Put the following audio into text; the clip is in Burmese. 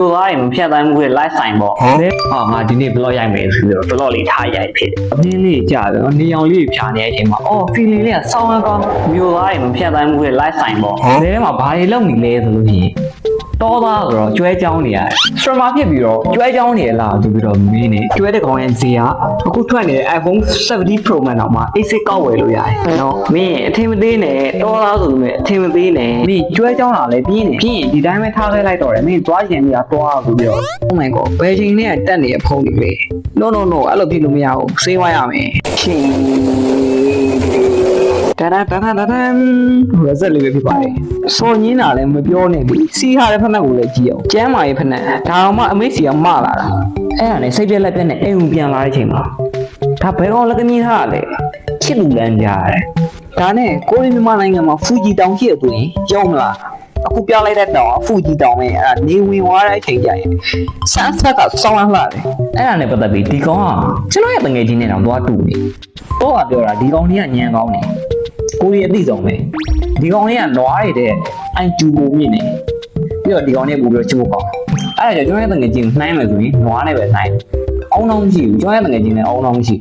လိုသားရင်မဖြတ်တိုင်းမှုရဲ့ live sign ပေါ့ဟာငါဒီနေ့ blog ရိုက်မယ်ဆိုပြီးတော့ blog လေးထားရိုက်ဖြစ်အပြင်းလေးကြာတယ်နေအောင်လေးဖြာနေတဲ့အချိန်မှာအော် feeling လေးကစောင်းကောင်းမျိုးသားရင်မဖြတ်တိုင်းမှုရဲ့ live sign ပေါ့ဒီထဲမှာဘာတွေလုပ်နေလဲဆိုလို့ရှိရင်တောသားဆိုတော့ကျွဲကြောင်းနေရတယ် streamer ဖြစ်ပြီးတော့ကျွဲကြောင်းနေရလားဆိုပြီးတော့မင်းနေကျွဲတဲ့ကောင်ရဲ့ဈေးကအခုထွက်နေတဲ့ iPhone 17 Pro Max တော့မှ AC ကောက်ဝယ်လို့ရတယ်နော်မင်းအထင်မသေးနဲ့တောသားဆိုပေမဲ့အထင်မသေးနဲ့မင်းကျွဲကြောင်းလာလဲပြင်းနေပြင်းဒီတိုင်းပဲထားခဲ့လိုက်တော့တယ်မင်းသွားရင်ကြီးကသွားဆိုပြီးတော့ Oh my god ဘယ်ချိန်နဲ့တက်နေဖုန်းနေလေ No အဲ့လိုဖြစ်လို့မရဘူးစေးဝါရမယ်ရှင်တရတရဇက်လေးပဲဖြစ်ပါလေစော်ညင်းတာလည်းမပြောနဲ့ဒီစီးထားတဲ့ဖက်နှက်ကိုလည်းကြည့်အောင်ကျမ်းမာရေးဖက်နှက်ဒါမှအမေစီကမလာတာအဲ့ဒါနဲ့စိတ်ပြက်လက်ပြက်နဲ့အိမ်ဝင်ပြန်လာတဲ့အချိန်မှာဒါဘယ်ကောင်လက်ကမြင်ထားရလဲချစ်လူလန်းကြရတယ်ဒါနဲ့ကိုရီးမြန်မာနိုင်ငံမှာဖူဂျီတောင်ရှိရဆိုရင်ကြောက်မလားအခုပြလိုက်တဲ့တောင်ဖူဂျီတောင်ပဲအဲ့ဒါနေဝင်သွားတဲ့အချိန်ကျရင်ဆန်းဆက်ကစောင်းလာတယ်အဲ့ဒါနဲ့ပတ်သက်ပြီးဒီကောင်ကကျွန်တော်ရဲ့တငယ်ချင်းနဲ့တောင်သွားတူနေတော့ကပြောတာဒီကောင်ကြီးကညံကောင်းနေကိုရီးအသိဆုံးပဲဒီကောင်လေးကနွားရတဲ့အိုင်ကျူကိုမြင့်နေပြီးတော့ဒီကောင်လေးပို့ပြီးတော့ချိုးပေါက်အဲ့ဒါကြောင့်ကျွန်တော်ရဲ့တငယ်ချင်းနှိုင်းမယ်ဆိုရင်နွားနဲ့ပဲနှိုင်းအောင်တော့မရှိဘူးကျွန်တော်ရဲ့တငယ်ချင်းနဲ့အောင်တော့မရှိ